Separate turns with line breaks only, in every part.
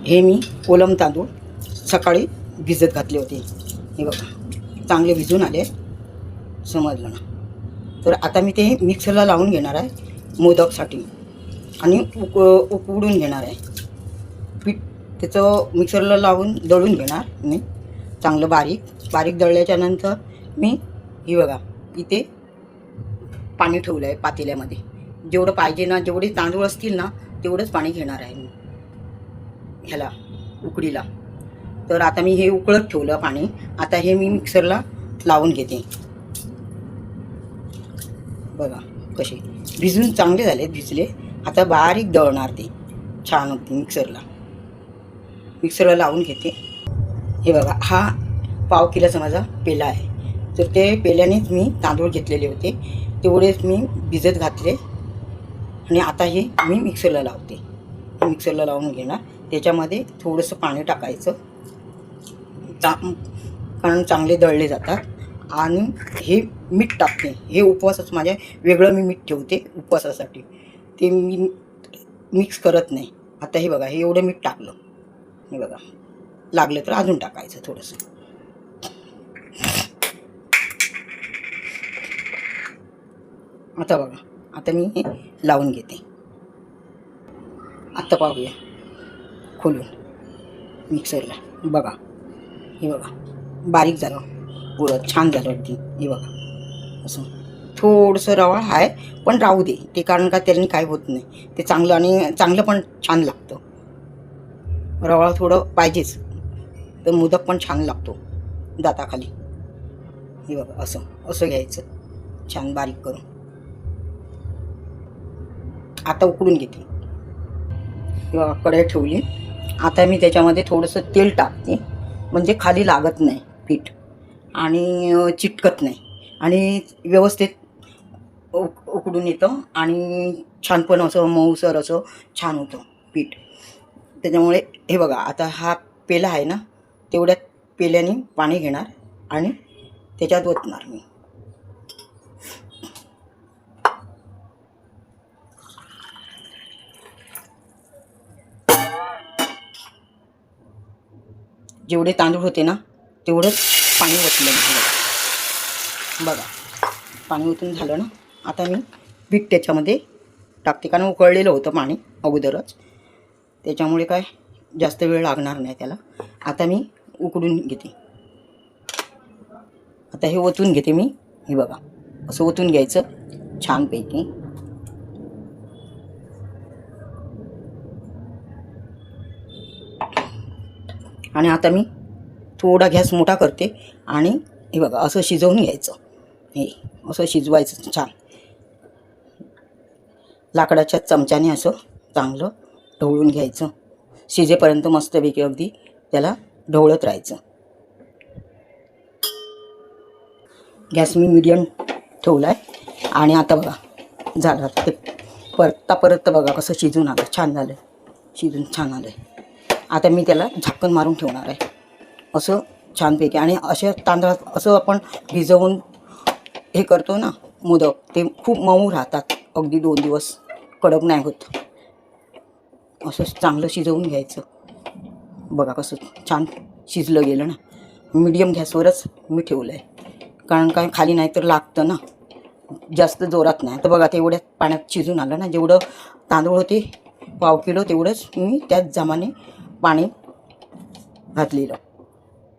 हे मी कोलम तांदूळ सकाळी भिजत घातले होते. हे बघा चांगले भिजून आले, समजलं ना. तर आता मी ते मिक्सरला लावून घेणार आहे मोदकसाठी आणि उकडून घेणार आहे पीठ. त्याचं मिक्सरला लावून दळून घेणार मी चांगलं बारीक दळल्याच्या नंतर मी ही बघा इथे पाणी ठेवलं आहे पातेल्यामध्ये. जेवढं पाहिजे ना, जेवढे तांदूळ असतील ना तेवढंच पाणी घेणार आहे मी ह्याला उकडीला. तर आता मी हे उकळत ठेवलं पाणी. आता हे मी मिक्सरला लावून घेते. बघा कसे भिजून चांगले झाले, भिजले. आता बारीक दळणार ते छान होते. मिक्सरला लावून घेते. हे बघा हा पाव किलोचा माझा पेला आहे. तर ते पेल्यानेच मी तांदूळ घेतलेले होते, तेवढेच मी भिजत घातले आणि आता हे मी मिक्सरला लावते. मिक्सरला लावून घेणार. त्याच्यामध्ये थोडंसं पाणी टाकायचं कारण चांगले दळले जातात. आणि हे मीठ टाकते. हे उपवासाचं माझ्या वेगळं मी मीठ ठेवते उपवासासाठी, ते मी मिक्स करत नाही. आता हे बघा हे एवढं मीठ टाकलं. हे बघा लागलं तर अजून टाकायचं थोडंसं. आता बघा आता मी हे लावून घेते. आता पाहूया खोलून मिक्सरला. बघा हे बघा बारीक झालं, पुरं छान झालं अगदी. हे बघा असं थोडंसं रवाळ आहे पण राहू दे ते, कारण का त्याने काय होत नाही. ते चांगलं आणि चांगलं पण छान लागतं. रवाळ थोडं पाहिजेच तर मोदक पण छान लागतो दाताखाली. हे बघा असं घ्यायचं छान बारीक करून. आता उकडून घेते. किंवा कढई ठेवली. आता मी त्याच्यामध्ये थोडंसं तेल टाकते म्हणजे खाली लागत नाही पीठ आणि चिटकत नाही आणि व्यवस्थित उकडून येतं आणि छान पण असं मऊसर असं छान होतं पीठ. त्याच्यामुळे हे बघा आता हा पेला आहे ना, तेवढ्यात पेल्याने पाणी घेणार आणि त्याच्यात ओतणार मी. जेवढे तांदूळ होते ना तेवढंच पाणी ओतलं मी. बघा पाणी ओतून झालं ना. आता मी पीठ त्याच्यामध्ये टाकते कारण उकळलेलं होतं पाणी अगोदरच, त्याच्यामुळे काय जास्त वेळ लागणार नाही त्याला. आता मी उकडून घेते. आता हे ओतून घेते मी. हे बघा असं ओतून घ्यायचं छानपैकी. आणि आता मी थोडा गॅस मोठा करते आणि हे बघा असं शिजवून घ्यायचं. हे असं शिजवायचं छान लाकडाच्या चमच्याने असं चांगलं ढवळून घ्यायचं. शिजेपर्यंत मस्तपैकी अगदी त्याला ढवळत राहायचं. गॅस मी मीडियम ठेवला आहे. आणि आता बघा झालं ते परत बघा कसं शिजून आलं, छान झालं, शिजून छान आलं. आता मी त्याला झाकण मारून ठेवणार आहे असं छानपैकी. आणि अशा तांदळात असं आपण भिजवून हे करतो ना मोदक, ते खूप मऊ राहतात अगदी 2 दिवस, कडक नाही होत. असं चांगलं शिजवून घ्यायचं. बघा कसं छान शिजलं गेलं ना. मीडियम गॅसवरच मी ठेवलं आहे कारण काय खाली नाही तर लागतं ना, जास्त जोरात नाही. तर बघा तेवढ्यात पाण्यात शिजून आलं ना. जेवढं तांदूळ होते पाव किलो तेवढंच मी त्याच जमाने पाणी घातलेलं.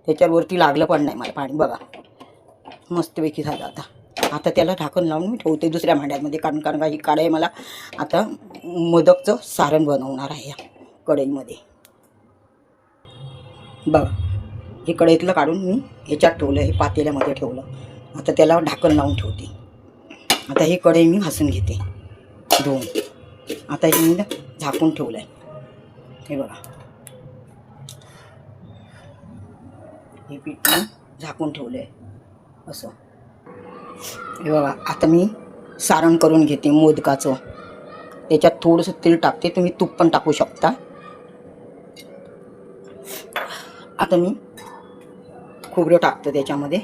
त्याच्यावरती लागलं पण नाही मला पाणी. बघा मस्तपैकी झालं. आता त्याला ढाकण लावून मी ठेवते दुसऱ्या भांड्यामध्ये कारण का ही कढई मला आता मोदकचं सारण बनवणार आहे या कढईमध्ये. बघा हे कढईतलं काढून मी ह्याच्यात ठेवलं, हे पातेल्यामध्ये ठेवलं. आता त्याला ढाकण लावून ठेवते. आता ही कढई मी घासून घेते धुवून. आता हे मी झाकून ठेवलं आहे. हे बघा हे पीठ मी झाकून ठेवलं आहे असं. हे बघा आता मी सारण करून घेते मोदकाचं. त्याच्यात थोडंसं तेल टाकते, तुम्ही तूप पण टाकू शकता. आता मी खोबरं टाकतं त्याच्यामध्ये.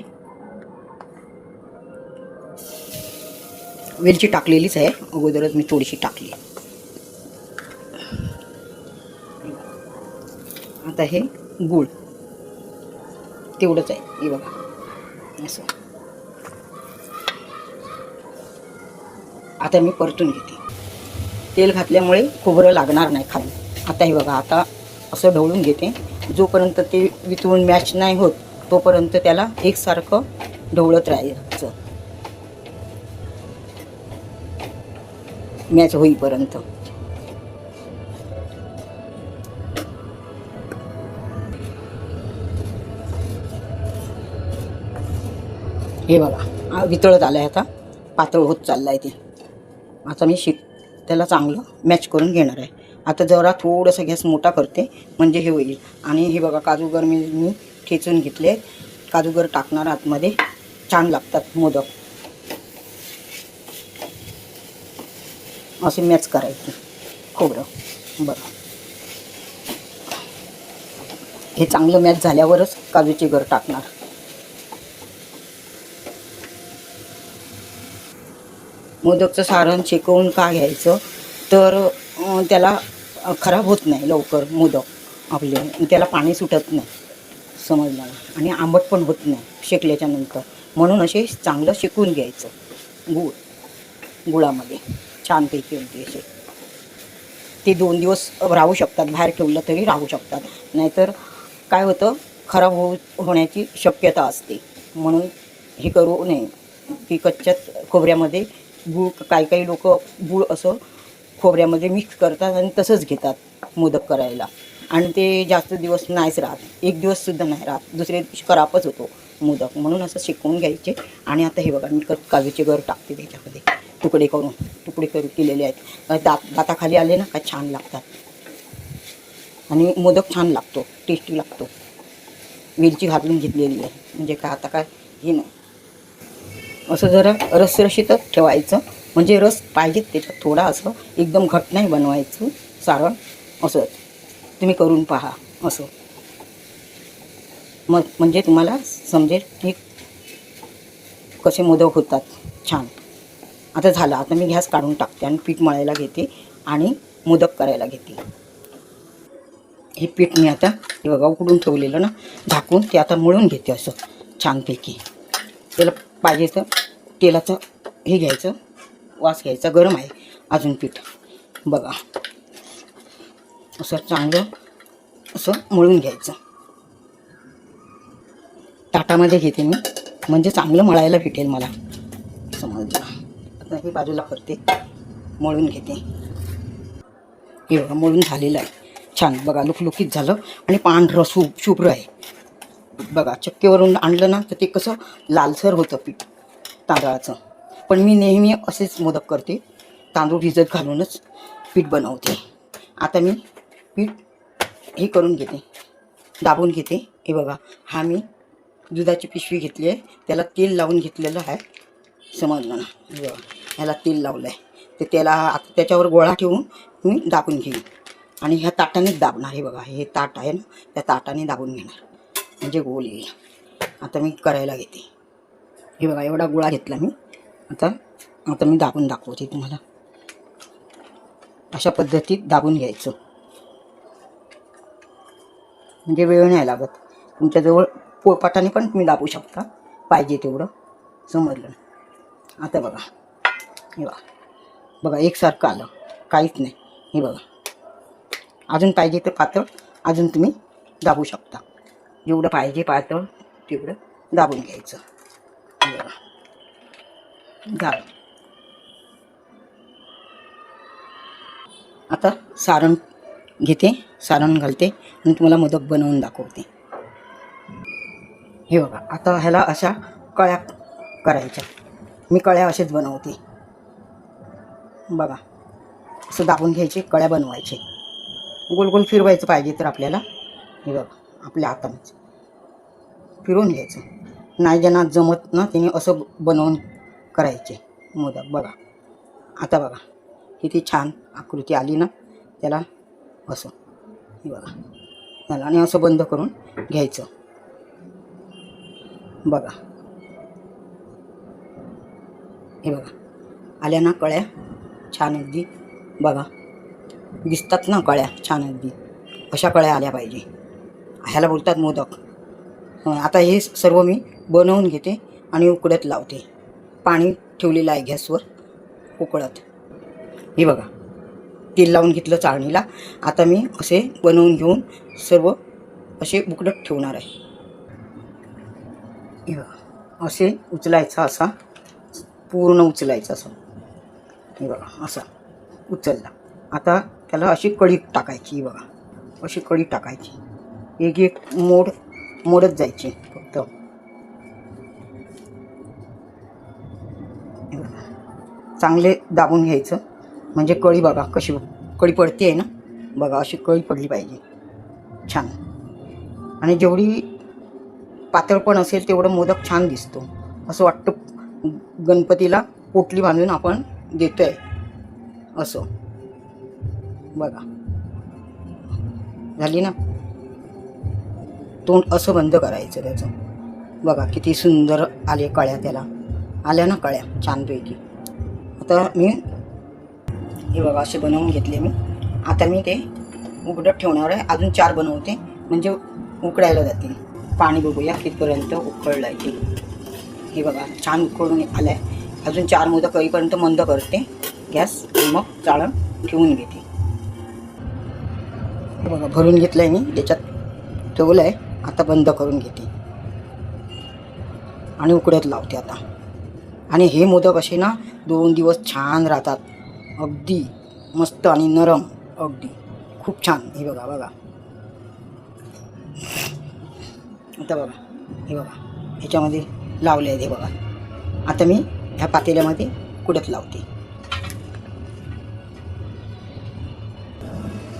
वेलची टाकलेलीच आहे अगोदरच, मी थोडीशी टाकली. आता हे गूळ तेवढंच आहे, हे बघा असं. आता मी परतून घेते. तेल घातल्यामुळे खोबरं लागणार नाही खाली. आता हे बघा, आता असं ढवळून घेते. जोपर्यंत ते वितळून मॅच नाही होत तोपर्यंत त्याला एकसारखं ढवळत राहायचं, मॅच होईपर्यंत. हे बघा वितळत आलं आहे, आता पातळ होत चाललं आहे ते. आता मी त्याला चांगलं मॅच करून घेणार आहे. आता जरा थोडंसं गॅस मोठा करते म्हणजे हे होईल. आणि हे बघा काजूगर मी ठेचून घेतले, काजूगर टाकणार आतमध्ये, छान लागतात मोदक. असे मॅच करायचे खोबरं. बघा हे चांगलं मॅच झाल्यावरच काजूचे गर टाकणार. मोदकचं सारण शेकवून का घ्यायचं तर त्याला खराब होत नाही लवकर मोदक आपले, त्याला पाणी सुटत नाही, समजलं ना. आणि आंबट पण होत नाही शेकल्याच्या नंतर, म्हणून असे चांगलं शेकून घ्यायचं गुळामध्ये, छानपैकी होते असे. ते 2 दिवस राहू शकतात, बाहेर ठेवलं तरी राहू शकतात. नाहीतर काय होतं, खराब होण्याची शक्यता असते. म्हणून हे करू नये की कच्च्या खोबऱ्यामध्ये गूळ, काही लोक गूळ असं खोबऱ्यामध्ये मिक्स करतात आणि तसंच घेतात मोदक करायला, आणि ते जास्त दिवस नाहीच राहत, 1 दिवससुद्धा नाही राहत, दुसऱ्या दिवशी खराबच होतो मोदक. म्हणून असं शेकवून घ्यायचे. आणि आता हे बघा मी काजूचे गर टाकते त्याच्यामध्ये, तुकडे केलेले आहेत. दाताखाली आले ना काय छान लागतात, आणि मोदक छान लागतो, टेस्टी लागतो. वेलची घालून घेतलेली आहे म्हणजे काय, आता काय हे नाही. असं जरा रसरशीतच ठेवायचं, म्हणजे रस पाहिजेत त्याच्यात थोडा, असं एकदम घट्ट नाही बनवायचं सारण. असं तुम्ही करून पहा असं, मग म्हणजे तुम्हाला समजेल की कसे मोदक होतात छान. आता झालं, आता मी गॅस काढून टाकते आणि पीठ मळायला घेते आणि मोदक करायला घेते. हे पीठ मी आता हे बघा उकडून ठेवलेलं ना झाकून, ते आता मळून घेते असं छानपैकी. त्याला पाहिजे तर तेलाचं हे घ्यायचं, वास घ्यायचा, गरम आहे अजून पीठ. बघा असं चांगलं असं मळून घ्यायचं. ताटामध्ये घेते मी, म्हणजे चांगलं मळायला भेटेल मला, समजलं. आता हे बाजूला करते, मळून घेते. हे बघा मळून झालेलं आहे छान. बघा लुकलुकीत झालं आणि पांढरं शुभ्र आहे. बघा चक्कीवरून आणलं ना तर ते कसं लालसर होतं पीठ तांदळाचं. पण मी नेहमी असेच मोदक करते, तांदूळ भिजत घालूनच पीठ बनवते. आता मी पीठ हे करून घेते, दाबून घेते. हे बघा हा मी दुधाची पिशवी घेतली आहे, त्याला तेल लावून घेतलेलं आहे, समजलं ना. हे बघा ह्याला तेल लावलं आहे, ते त्याला आता त्याच्यावर गोळा ठेवून मी दाबून घेईन आणि ह्या ताटानेच दाबणार. हे बघा हे ताट आहे ना, त्या ताटाने दाबून घेणार म्हणजे गोल येईल. आता मी करायला घेते. हे बघा एवढा गोळा घेतला मी. आता मी दाबून दाखवते तुम्हाला. अशा पद्धतीत दाबून घ्यायचं, म्हणजे वेळ नाही लागत. तुमच्याजवळ पोळपाटाने पण तुम्ही दाबू शकता पाहिजे तेवढं, समजलं. आता बघा हे बघा एकसारखं आलं, काहीच नाही. हे बघा अजून पाहिजे तर पातळ अजून तुम्ही दाबू शकता, जेवढं पाहिजे पातळ तेवढं दाबून घ्यायचं. हे बघा झालं. आता सारण घेते, सारण घालते आणि तुम्हाला मोदक बनवून दाखवते. हे बघा आता ह्याला अशा कळ्या करायच्या. मी कळ्या असेच बनवते. बघा असं दाबून घ्यायचे, कळ्या बनवायचे, गोल गोल फिरवायचं पाहिजे तर आपल्याला. हे बघा आपल्या हातानेच फिरवून घ्यायचं. नाही ज्यांना जमत ना त्याने असं बनवून करायचे मोदक. बघा आता बघा किती छान आकृती आली ना त्याला, असं. हे बघा त्याला आणि असं बंद करून घ्यायचं. बघा हे बघा आल्या ना कळ्या छान अगदी. बघा दिसतात ना कळ्या छान अगदी, अशा कळ्या आल्या पाहिजे. ह्याला बोलतात मोदक. आता हे सर्व मी बनवून घेते आणि उकडत लावते. पाणी ठेवलेलं आहे गॅसवर उकळत. हे बघा तेल लावून घेतलं चाळणीला. आता मी असे बनवून घेऊन सर्व असे उकडत ठेवणार आहे. हे बघा असे उचलायचा, असा पूर्ण उचलायचा असं. हे बघा असा उचलला. आता त्याला अशी कढी टाकायची. बघा अशी कढी टाकायची. एक एक मोडत जायची फक्त. चांगले दाबून घ्यायचं म्हणजे कढी बघा कशी कढी पडते आहे ना. बघा अशी कढी पडली पाहिजे छान. आणि जेवढी पातळपण असेल तेवढं मोदक छान दिसतो. असं वाटतं गणपतीला पोटली बांधून आपण देतो आहे असं. बघा झाली ना. तोंड असं बंद करायचं त्याचं. बघा किती सुंदर आले कळ्या, त्याला आल्या ना कळ्या छानपैकी. आता मी हे बघा असे बनवून घेतले मी. आता मी ते उकडत ठेवणार आहे. अजून 4 बनवते म्हणजे उकडायला जातील. पाणी बघूया कितपर्यंत उकळलं आहे ते. हे बघा छान उकळून आलं आहे. अजून 4 मोदक करीपर्यंत मंद करते गॅस, मग चाळण ठेवून घेते. हे बघा भरून घेतलं आहे मी, त्याच्यात ठेवलं आहे. आता बंद करून घेते आणि उकडत लावते आता. आणि हे मोदक असे ना 2 दिवस छान राहतात. अगदी मस्त आणि नरम अगदी खूप छान. हे बघा बघा आता बघा. हे बघा ह्याच्यामध्ये लावले आहेत. हे बघा आता मी ह्या पातेल्यामध्ये उकडत लावते.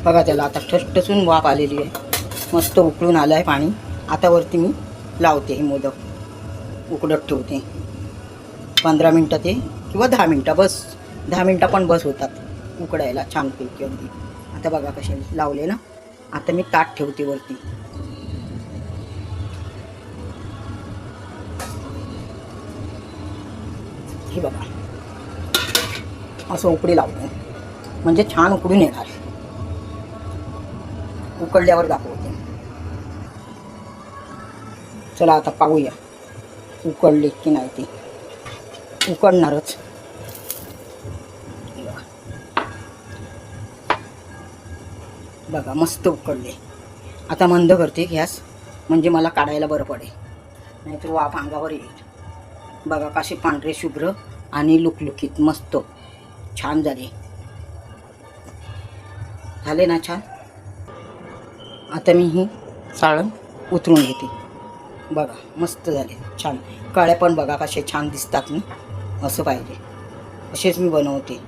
बघा त्याला आता ठसठसून वाफ आलेली आहे. मस्त उकळून आलं आहे पाणी. आता वरती मी लावते हे मोदक उकडत ठेवते 15 मिनटं ते किंवा 10 मिनटं बस. 10 मिनटं पण बस होतात उकडायला छानपैकी अगदी. आता बघा कसे लावले ना. आता मी ताट ठेवते वरती. हे बघा असं उकडी लावते म्हणजे छान उकडून येणार. उकडल्यावर दाखवते. चला आता पाहूया उकडले की नाही ते. उकडणारच. बघा मस्त उकडले. आता मंद करते गॅस म्हणजे मला काढायला बरं पडेल, नाहीतर वाफ अंगावर येईल. बघा कसे पांढरे शुभ्र आणि लुकलुकीत मस्त छान झाले. झाले ना छान. आता मी ही चाळण उतरून घेते. बघा मस्त झाले छान. काळ्या पण बघा कसे छान दिसतात ना. असं पाहिजे असेच मी बनवते.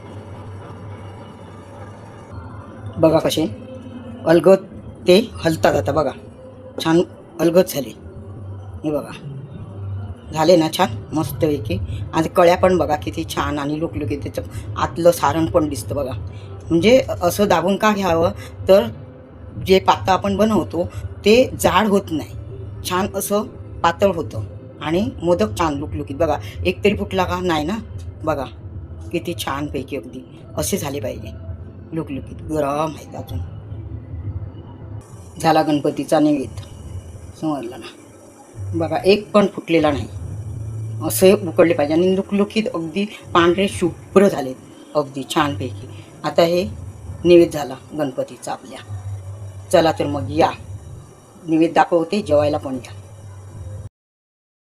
बघा कसे अलगद ते हलतात. आता बघा छान अलगद झाले. हे बघा झाले ना छान मस्तपैकी. आणि कळ्या पण बघा किती छान आणि लुकलुकीत. त्याचं आतलं सारण पण दिसतं बघा. म्हणजे असं दाबून का घ्यावं तर जे पातळ आपण बनवतो ते जाड होत नाही, छान असं पातळ होतं आणि मोदक छान लुकलुकीत. बघा एक तरी फुटला का नाही ना. बघा किती छानपैकी अगदी असे झाले पाहिजे लुकलुकीत. गरम आहेत अजून. झाला गणपतीचा नैवेद्य समजला ना. बघा एक पण फुटलेला नाही. असे उकडले पाहिजे आणि लुकलुकीत अगदी पांढरे शुभ्र झाले अगदी छानपैकी. आता हे नैवेद्य झाला गणपतीचा आपल्या. चला तर मग या नैवेद्य दाखवते, जेवायला पण या.